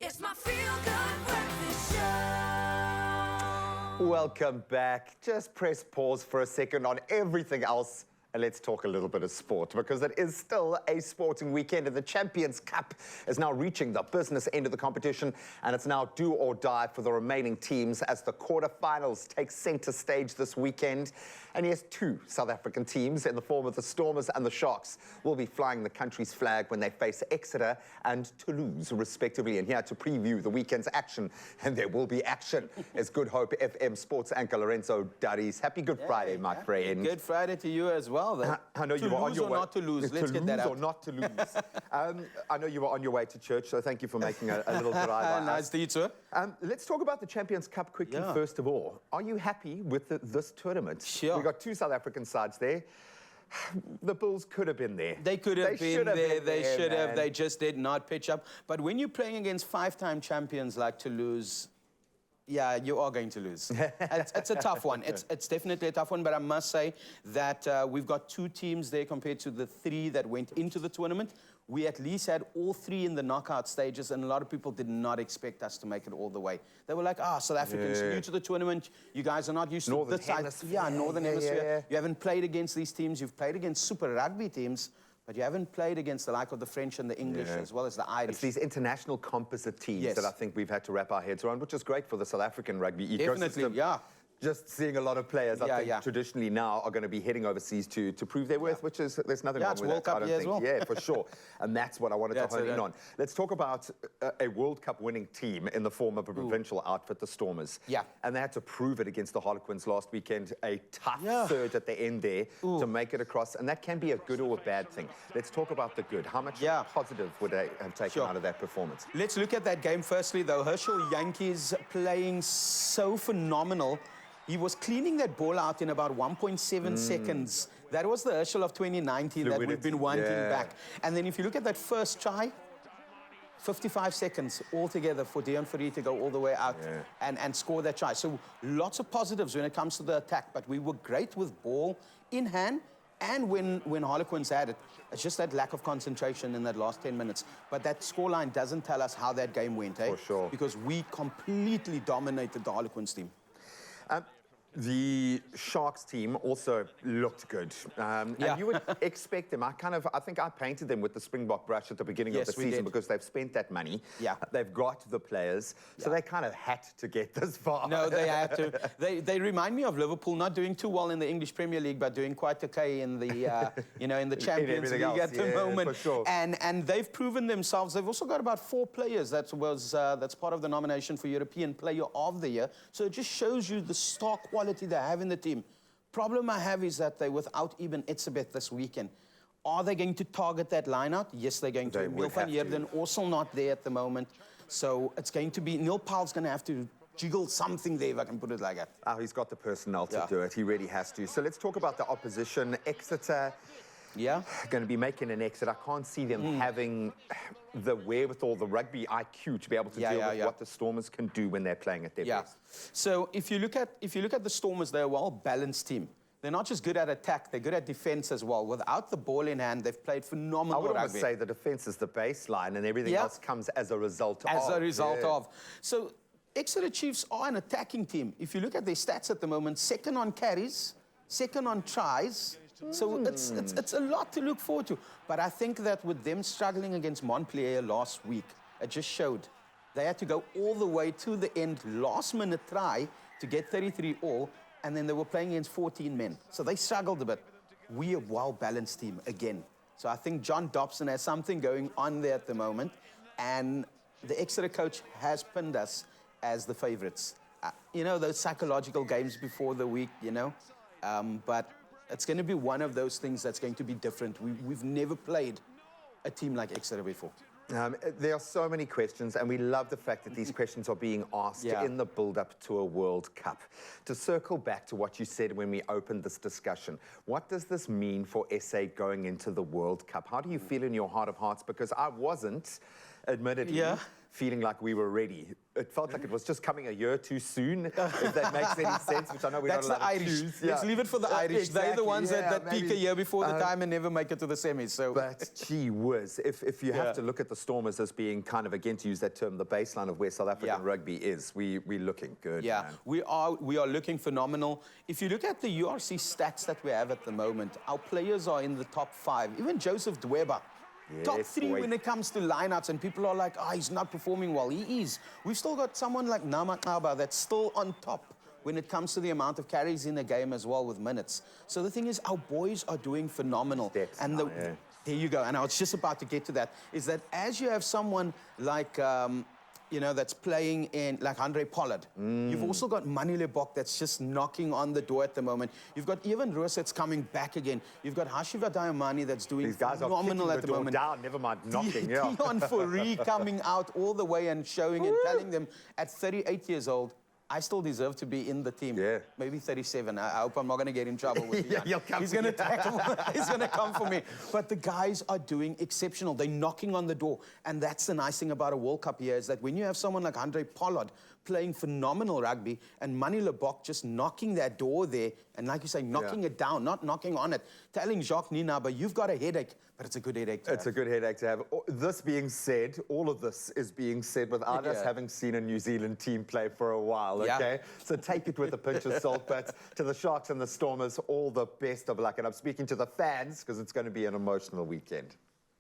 It's my feel-good breakfast show. Welcome back. Just press pause for a second on everything else and let's talk a little bit of sport, because it is still a sporting weekend and the Champions Cup is now reaching the business end of the competition, and it's now do or die for the remaining teams as the quarterfinals take centre stage this weekend. And yes, two South African teams in the form of the Stormers and the Sharks will be flying the country's flag when they face Exeter and Toulouse, respectively. And here to preview the weekend's action, and there will be action, is Good Hope FM sports anchor Lorenzo Darius. Happy Good Friday, my friend. Good Friday to you as well. I know you were on your way. To lose or not to lose, let's get that out. To lose or not to lose. I know you were on your way to church, so thank you for making a little drive. Nice to you, sir. Let's talk about the Champions Cup quickly, first of all. Are you happy with this tournament? Sure. We've got two South African sides there. The Bulls could have been there. They could have been there. They should have. They just did not pitch up. But when you're playing against five-time champions like Toulouse, yeah, you are going to lose. It's a tough one. It's definitely a tough one, but I must say that we've got two teams there compared to the three that went into the tournament. We at least had all three in the knockout stages, and a lot of people did not expect us to make it all the way. They were like, South Africans, new to the tournament. You guys are not used to this side. Yeah, Northern Hemisphere. You haven't played against these teams. You've played against Super Rugby teams, but you haven't played against the like of the French and the English, as well as the Irish. It's these international composite teams that I think we've had to wrap our heads around, which is great for the South African rugby ecosystem. Definitely, yeah. Just seeing a lot of players, I think, traditionally now are going to be heading overseas to prove their worth, which is, there's nothing wrong with World that, Cup I don't as think. well. Yeah, for sure. And that's what I wanted to hone in on. Let's talk about a World Cup winning team in the form of a provincial outfit, the Stormers. Yeah. And they had to prove it against the Harlequins last weekend. A tough surge at the end there to make it across. And that can be a good or a bad thing. Let's talk about the good. How much positive would they have taken out of that performance? Let's look at that game firstly, though. Herschel Yankees playing so phenomenal. He was cleaning that ball out in about 1.7 seconds. That was the Herschel of 2019 that we've been wanting back. And then if you look at that first try, 55 seconds altogether for Deon Fourie to go all the way out and score that try. So lots of positives when it comes to the attack, but we were great with ball in hand. And when Harlequins had it, it's just that lack of concentration in that last 10 minutes. But that scoreline doesn't tell us how that game went, eh? For sure. Because we completely dominated the Harlequins team. The Sharks team also looked good. And you would expect them. I think I painted them with the Springbok brush at the beginning of the season because they've spent that money. Yeah. They've got the players. So they kind of had to get this far. No, they had to. They remind me of Liverpool, not doing too well in the English Premier League, but doing quite okay in the, in the Champions League at the moment. For sure. And they've proven themselves. They've also got about 4 players that's part of the nomination for European Player of the Year. So it just shows you the star quality they have in the team. Problem I have is that they're without Eben Etzebeth this weekend. Are they going to target that line-out? Yes, they're going to. Neil van Heerden also not there at the moment. So it's going to be, Neil Powell's going to have to jiggle something there, if I can put it like that. He's got the personnel to do it. He really has to. So let's talk about the opposition. Exeter. Going to be making an exit. I can't see them having the wherewithal, the rugby IQ to be able to deal with what the Stormers can do when they're playing at their best. So if you look at the Stormers, they're a well-balanced team. They're not just good at attack, they're good at defense as well. Without the ball in hand, they've played phenomenal rugby. I would almost say the defense is the baseline and everything else comes as a result of. As a result of. So Exeter Chiefs are an attacking team. If you look at their stats at the moment, second on carries, second on tries. So it's a lot to look forward to. But I think that with them struggling against Montpellier last week, it just showed. They had to go all the way to the end, last-minute try to get 33 all, and then they were playing against 14 men. So they struggled a bit. We're a well-balanced team again. So I think John Dobson has something going on there at the moment, and the Exeter coach has pinned us as the favorites. Those psychological games before the week, but it's going to be one of those things that's going to be different. We've never played a team like Exeter before. There are so many questions, and we love the fact that these questions are being asked in the build-up to a World Cup. To circle back to what you said when we opened this discussion, what does this mean for SA going into the World Cup? How do you feel in your heart of hearts? Because I wasn't, admittedly, feeling like we were ready. It felt like it was just coming a year too soon, if that makes any sense, which I know we're That's not the allowed to Irish. choose. Let's leave it for the Irish. They're the Exactly, ones that peak a maybe. year before the time and never make it to the semis. So. But gee whiz, if you have to look at the Stormers as being kind of, again, to use that term, the baseline of where South African rugby is, we're looking good. Yeah, man. we are looking phenomenal. If you look at the URC stats that we have at the moment, our players are in the top 5. Even Joseph Dweba. Top 3 boy. when it comes to lineouts, and people are like, oh, he's not performing well. He is. We've still got someone like Nama Kaba that's still on top when it comes to the amount of carries in a game as well with minutes. So the thing is, our boys are doing phenomenal. Steps and now, there you go. And I was just about to get to that, is that as you have someone like, you know, that's playing in, like Andre Pollard. You've also got Mani Lebok that's just knocking on the door at the moment. You've got Evan Roos that's coming back again. You've got Hashiva Diamani that's doing These guys are phenomenal kicking at the the door moment. down, never mind knocking. Yeah. Dion Fourie coming out all the way and showing and telling them at 38 years old, I still deserve to be in the team. Yeah. Maybe 37. I hope I'm not going to get in trouble with Yeah, Dion. he'll come He's for going to you. tackle. He's going to come for me. But the guys are doing exceptional. They're knocking on the door. And that's the nice thing about a World Cup here, is that when you have someone like Andre Pollard playing phenomenal rugby and Mani Lebok just knocking that door there, and like you say, knocking it down, not knocking on it, telling Jacques Ninaba, you've got a headache, but it's a good headache to It's have. a good headache to have. This being said, all of this is being said without us having seen a New Zealand team play for a while, okay? So take it with a pinch of salt, but to the Sharks and the Stormers, all the best of luck. And I'm speaking to the fans because it's going to be an emotional weekend.